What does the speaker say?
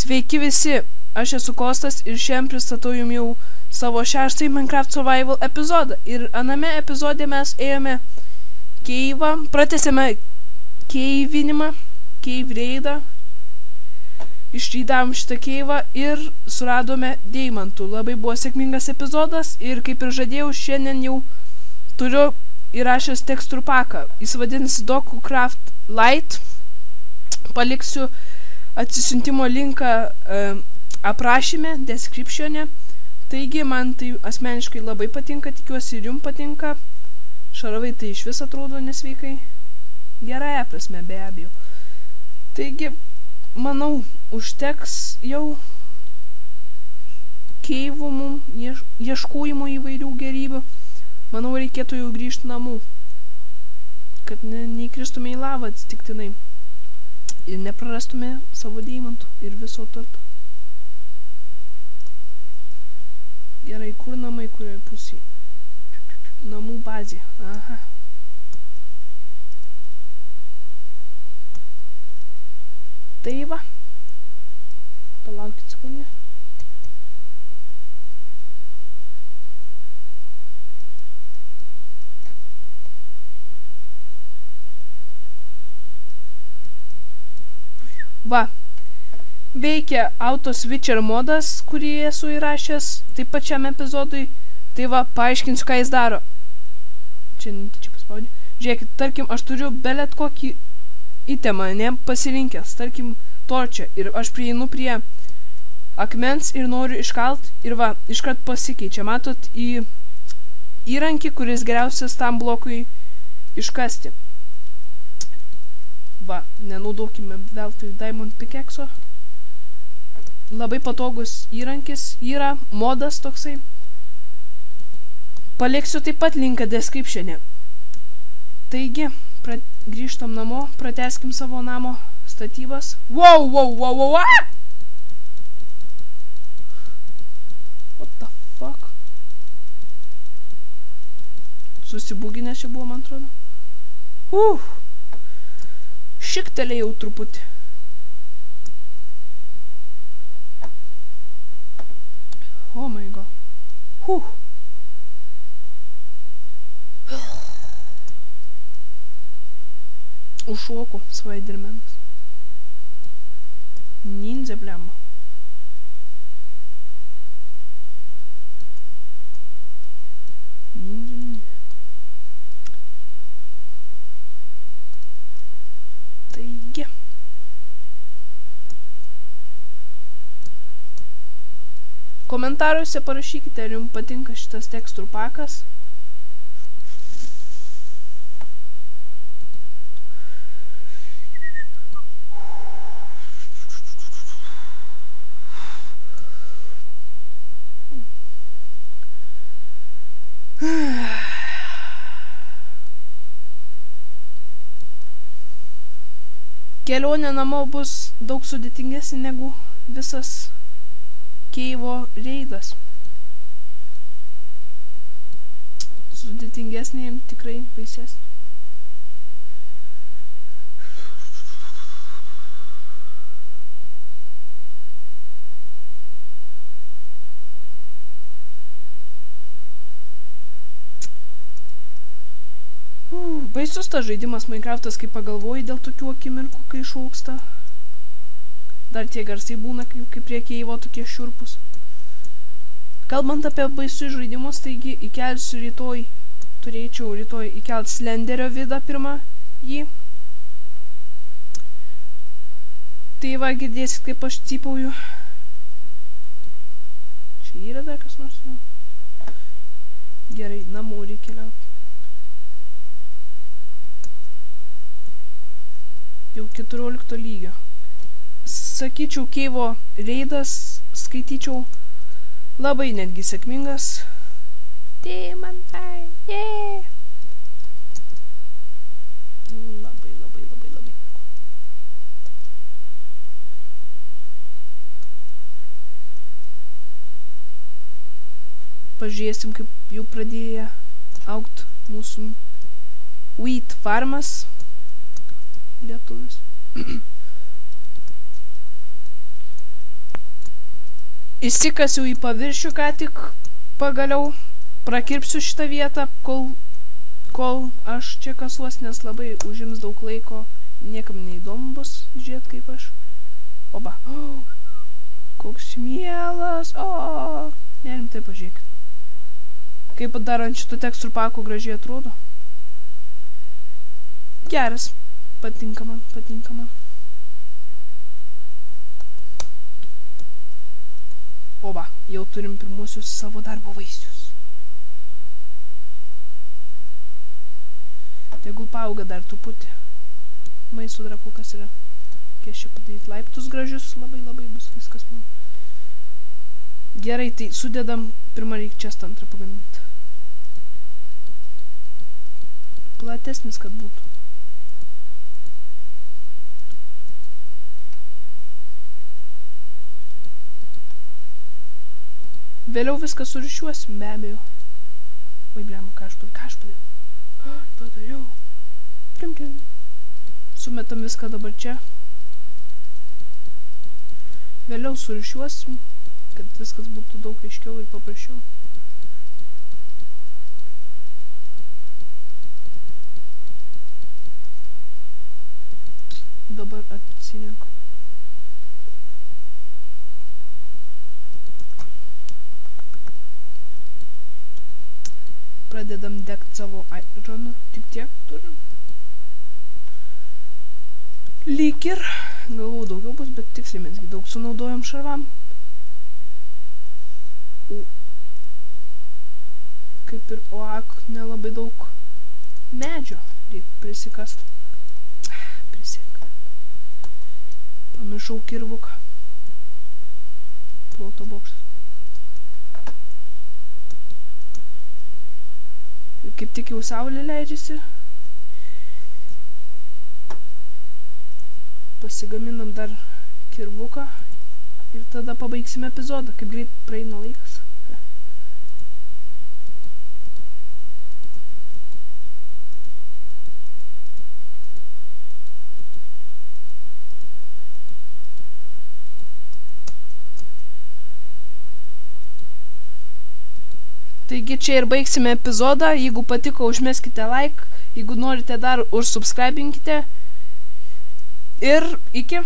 Sveiki visi, aš esu Kostas ir šiandien pristatau jums jau savo 6 Minecraft Survival epizodą. Ir aname epizode mes ėjome keivą, pratęsėme keivinimą, keivreidą, išrydavom šitą keivą ir suradome deimantų. Labai buvo sėkmingas epizodas ir kaip ir žadėjau, šiandien jau turiu įrašęs teksturų paką. Jis vadinasi DokuCraft Lite. Paliksiu atsisiuntimo linką aprašyme, descriptione. Taigi, man tai asmeniškai labai patinka, tikiuosi ir jums patinka. Šaravai tai iš vis atrodo nesveikai. Gerąją prasme, be abejo. Taigi, manau, užteks jau keivų mum, ieškojimo įvairių gerybių. Manau, reikėtų jau grįžti namų, kad neįkristume į lavą atsitiktinai ir neprarastume savo deimantų ir viso turto. Gerai, kur namai, kurioje pusėje? Namų bazė. Aha. Tai va. Palaukit sekundę. Va, veikia Auto Switcher modas, kurį esu įrašęs taip pačiam epizodui. Tai va, paaiškinsiu, ką jis daro. Čia paspaudė. Žiūrėkit, tarkim, aš turiu belet kokį itemą, ne, pasirinkęs, tarkim, torčią. Ir aš prieinu prie akmens ir noriu iškalt. Ir va, iškart pasikeičia. Matot, į įrankį, kuris geriausias tam blokui iškasti. Va, nenaudokime veltui Diamond Pickaxe'o. Labai patogus įrankis, yra modas toksai. Paliksiu taip pat linką description'e. Taigi, grįžtam namo, pratęskim savo namo statybas. Wow! What the fuck? Susibuginęs čia buvo, man atrodo. Šiktelėjau truputį. Oh my god. Užšoko Spidermanas. Ninja blema. Ninja. Taigi. Komentaruose parašykite, ar jums patinka šitas teksturų pakas. Kelionė namo bus daug sudėtingesnė negu visas keivo reidas. Sudėtingesnė ir tikrai baisesnė. Baisus tas žaidimas Minecraftas, kai pagalvoji dėl tokių akimirkų, kai šauksta. Dar tie garsai būna, kaip prie keivo tokie šiurpus. Kalbant apie baisius žaidimus, taigi įkelsiu rytoj, turėčiau rytoj įkelt Slenderio vidą pirmą jį. Tai va, girdėsit, kaip aš cypauju. Čia yra dar kas nors? Gerai, namų reikia keliauti. Jau 14 lygio. Sakyčiau, keivo reidas skaityčiau labai netgi sėkmingas. Deimantai, yeah! Labai. Pažiūrėsim, kaip jau pradėjo augt mūsų wheat farmas. Lietuvis. Įsikasiu į paviršių, ką tik pagaliau prakirpsiu šitą vietą, kol aš čia kasuos, nes labai užims daug laiko, niekam neįdomu bus žiūrėt kaip aš. Oba, koks mielas, nerimtai pažiūrėkit. Kaip dar ant šitų tekstų pako gražiai atrodo. Geras, patinka man. Oba, jau turim pirmuosius savo darbo vaisius. Tegul paauga dar truputį. Maisto dar kol kas yra. Kiek čia padaryti laiptus gražius, labai bus viskas man. Gerai, tai sudedam pirmą reik čestą, antrą pagaminti. Platesnis, kad būtų. Vėliau viską surišiuosim, be abejo. Oi, blema, ką aš padariau? Padariau. Sumetam viską dabar čia. Vėliau surišiuosim, kad viskas būtų daug aiškiau ir paprasčiau. Dabar atsirenku. Pradedam degt savo ironą, tik tiek turim. Lyg ir, galvau daugiau bus, bet tiksliai mesgi daug sunaudojom šarvam. Kaip ir nelabai daug medžio reik prisikast. Pamiršau kirvuką. Ploto bokštas. Kaip tik jau saulė leidžiasi. Pasigaminam dar kirvuką ir tada pabaigsime epizodą, kaip greit praeina laikas. Taigi čia ir baigsime epizodą. Jeigu patiko, užmeskite like. Jeigu norite dar, užsubscribinkite. Ir iki.